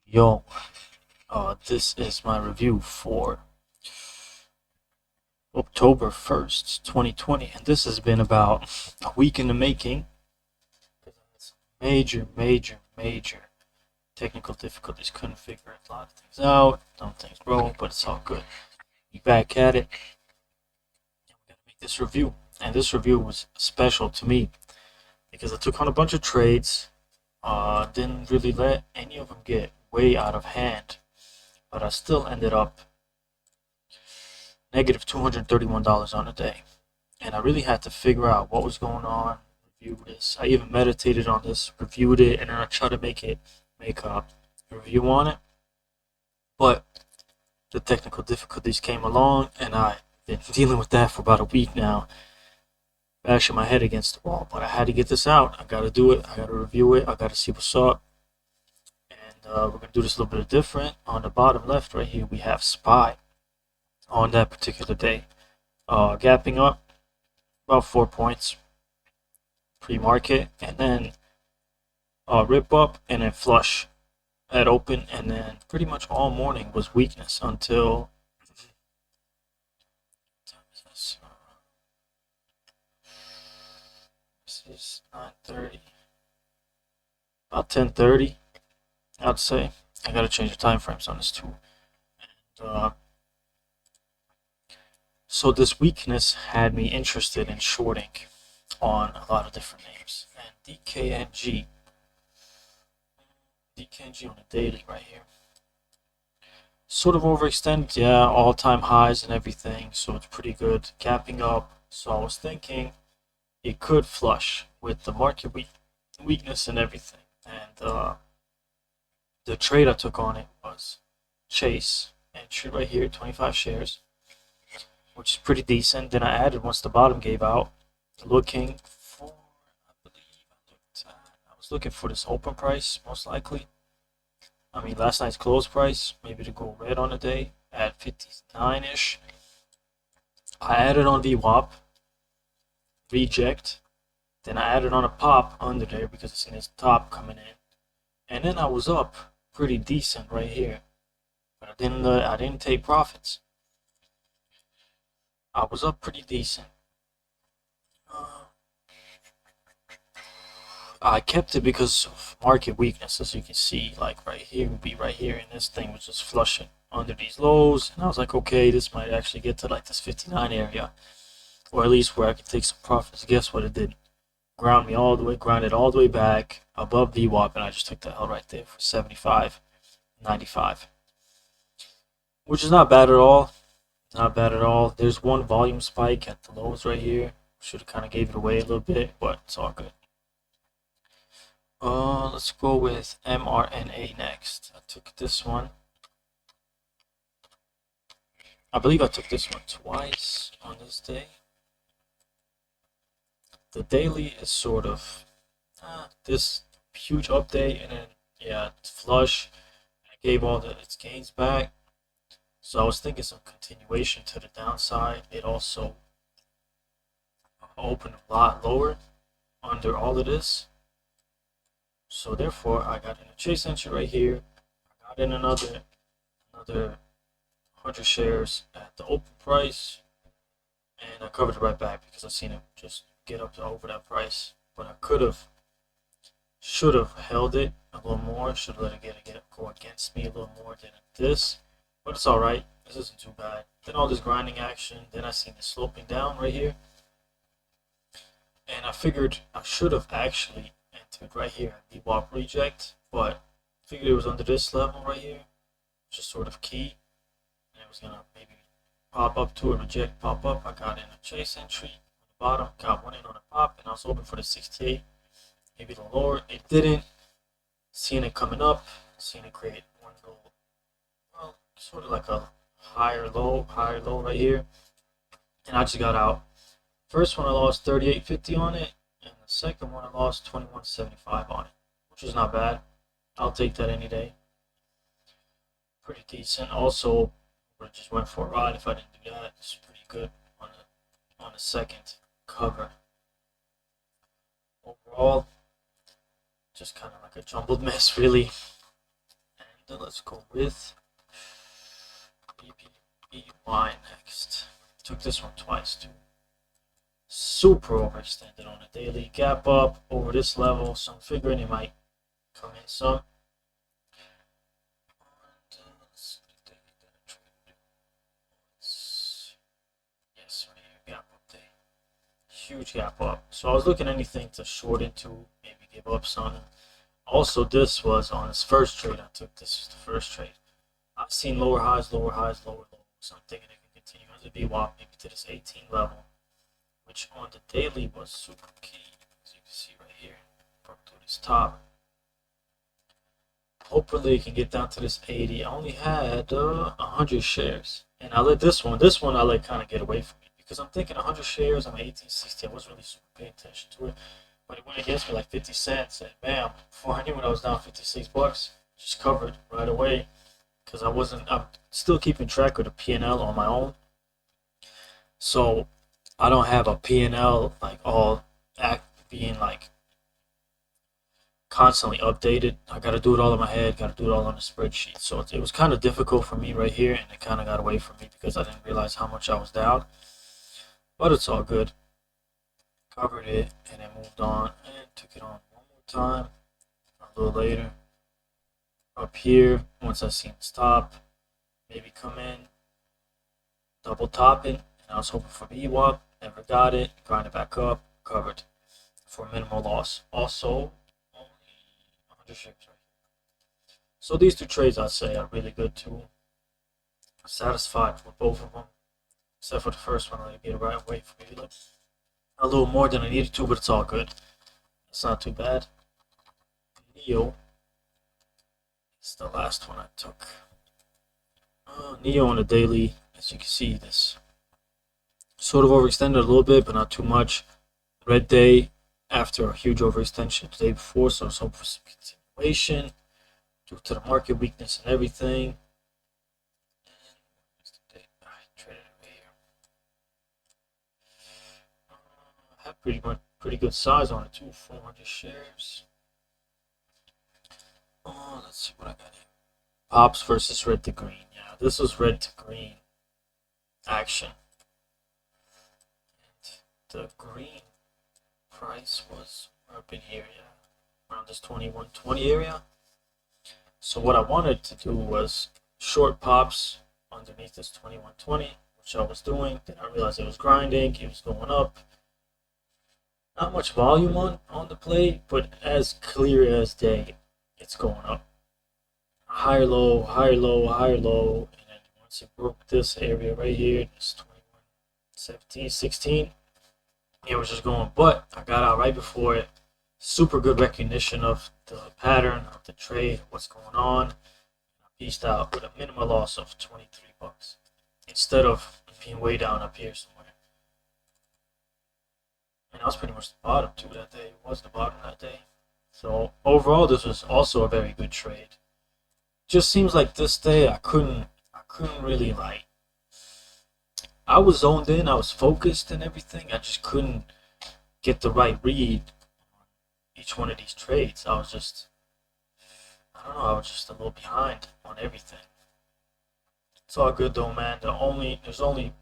Yo, this is my review for October 1st, 2020, and this has been about a week in the making. Major technical difficulties. Couldn't figure a lot of things out. Some things broke, but it's all good. Be back at it. And we're gonna make this review, and this review was special to me because I took on a bunch of trades. Didn't really let any of them get way out of hand, but I still ended up negative $231 on a day. And I really had to figure out what was going on, review this. I even meditated on this, reviewed it, and then I tried to make a review on it. But the technical difficulties came along, and I've been dealing with that for about a week now, bashing my head against the wall. But I had to get this out. I gotta do it. I gotta review it. I gotta see what's up. And we're gonna do this a little bit different. On the bottom left, right here, we have SPY on that particular day, gapping up about 4 points pre-market, and then rip up and then flush at open, and then pretty much all morning was weakness until this is 9:30, about 10:30, I'd say. I gotta change the time frames on this too. And, so this weakness had me interested in shorting on a lot of different names, and DKNG on the daily right here. Sort of overextended, yeah, all-time highs and everything, so it's pretty good. Gapping up, so I was thinking it could flush with the market weakness and everything. And the trade I took on it was Chase entry right here, 25 shares, which is pretty decent. Then I added once the bottom gave out, looking for, I was looking for this open price most likely. I mean, last night's close price, maybe to go red on the day at 59-ish. I added on VWAP, reject. Then I added on a pop under there because I seen this top coming in. And then I was up pretty decent right here. But I didn't take profits. I was up pretty decent. I kept it because of market weakness, as you can see, like right here would be right here, and this thing was just flushing under these lows, and I was like, okay, this might actually get to like this 59 area, or at least where I could take some profits. Guess what it did? Grounded all the way back above VWAP, and I just took the L right there for 75.95, which is not bad at all. Not bad at all. There's one volume spike at the lows right here. Should have kind of gave it away a little bit, but it's all good. Let's go with mRNA next. I took this one. I believe I took this one twice on this day. The daily is sort of this huge update, and then yeah, it's flush. I gave all its gains back, so I was thinking some continuation to the downside. It also opened a lot lower under all of this. So therefore, I got in a chase entry right here. I got in another 100 shares at the open price, and I covered it right back because I seen it just get up to over that price. But I should have held it a little more. Should have let it go against me a little more than this. But it's all right. This isn't too bad. Then all this grinding action. Then I seen the sloping down right here, and I figured I should have actually entered right here the VWAP reject, but I figured it was under this level right here, which is sort of key, and it was gonna maybe pop up to a reject, pop up. I got in a chase entry on the bottom, got one in on the pop, and I was hoping for the 68, maybe the lower. It didn't. Seeing it coming up, seeing it create one little, well, sort of like a higher low right here, and I just got out. First one I lost 38.50 on it, and the second one I lost 21.75 on it, which is not bad. I'll take that any day. Pretty decent. Also, I just went for a ride. If I didn't do that, it's pretty good on the second cover. Overall, just kind of like a jumbled mess, really. then let's go with BBY next. Took this one twice too. Super overextended on the daily. Gap up over this level, so I'm figuring it might come in some. Yes, right here, gap up there. Huge gap up. So I was looking at anything to short into, maybe give up some. Also, this was on his first trade I took. This is the first trade. I've seen lower highs, lower highs, lower lows. So I'm thinking it can continue as a VWAP maybe to this 18 level, which on the daily was super key, as you can see right here. Broke through this top. Hopefully it can get down to this 80. I only had 100 shares, and I let this one I let kind of get away from me because I'm thinking 100 shares. I'm at 1860. I wasn't really super paying attention to it, but it went against me like 50 cents, and bam! Before I knew it, I was down 56 bucks. Just covered right away because I'm still keeping track of the P&L on my own. So I don't have a P&L like all being like constantly updated. I got to do it all in my head, got to do it all on a spreadsheet. So it was kind of difficult for me right here, and it kind of got away from me because I didn't realize how much I was down. But it's all good. Covered it, and then moved on, and took it on one more time a little later. Up here, once I seen the stop, maybe come in, double topping, and I was hoping for VWAP, never got it, grind it back up, covered for minimal loss. Also, so these two trades I'd say are really good too. Satisfied with both of them, except for the first one. I get it right away for me. A little more than I needed to, but it's all good. It's not too bad. Neo is the last one I took. Neo on the daily, as you can see, this sort of overextended a little bit, but not too much. Red day after a huge overextension the day before, so I was hoping for some continuation due to the market weakness and everything. I had pretty good size on it too, 400 shares. Let's see what I got here. Pops versus red to green. Yeah, this was red to green action. And the green price was up in here, yeah, around this 2120 area. So what I wanted to do was short pops underneath this 2120, which I was doing. Then I realized it was grinding, it was going up. Not much volume on the play, but as clear as day, it's going up. Higher low, higher low, higher low, and then once it broke this area right here, this 21, 17, 16, it was just going. But I got out right before it. Super good recognition of the pattern of the trade, what's going on. I pieced out with a minimal loss of 23 bucks instead of being way down up here somewhere. And that was pretty much the bottom too that day. It was the bottom that day. So overall, this was also a very good trade. Just seems like this day I couldn't really like. I was zoned in, I was focused and everything. I just couldn't get the right read on each one of these trades. I was just a little behind on everything. It's all good though, man. There's only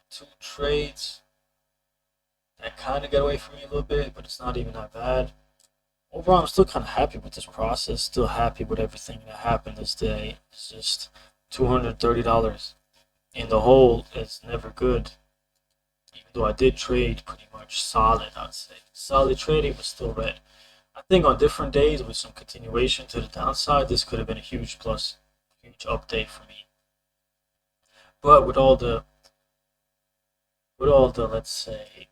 2 trades that kind of got away from me a little bit, but it's not even that bad. Overall, I'm still kind of happy with this process. Still happy with everything that happened this day. It's just $230 in the hole is never good. Even though I did trade pretty much solid, I'd say. Solid trading, but still red. I think on different days with some continuation to the downside, this could have been a huge plus, huge update for me. But with all the let's say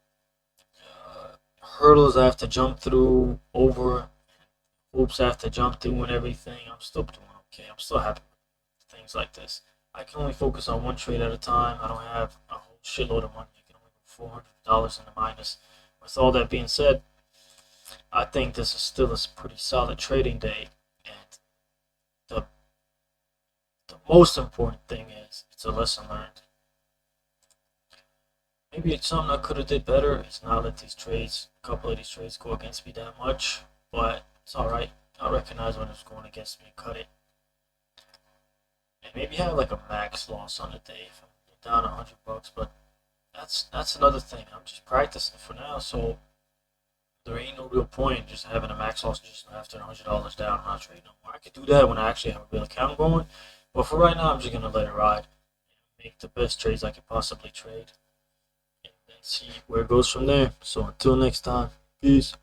hurdles I have to jump through, over hoops I have to jump through and everything, I'm still doing okay. I'm still happy with things like this. I can only focus on one trade at a time. I don't have a whole shitload of money. I can only go $400 in the minus. With all that being said, I think this is still a pretty solid trading day. And the most important thing is it's a lesson learned. Maybe it's something I could have did better. It's not let a couple of these trades go against me that much, but it's all right. I recognize when it's going against me and cut it. and maybe have like a max loss on the day if I'm down $100. But that's another thing. I'm just practicing for now, so there ain't no real point just having a max loss just after $100 down. I'm not trading no more. I could do that when I actually have a real account going, but for right now, I'm just gonna let it ride and make the best trades I could possibly trade, and then see where it goes from there. So until next time, peace.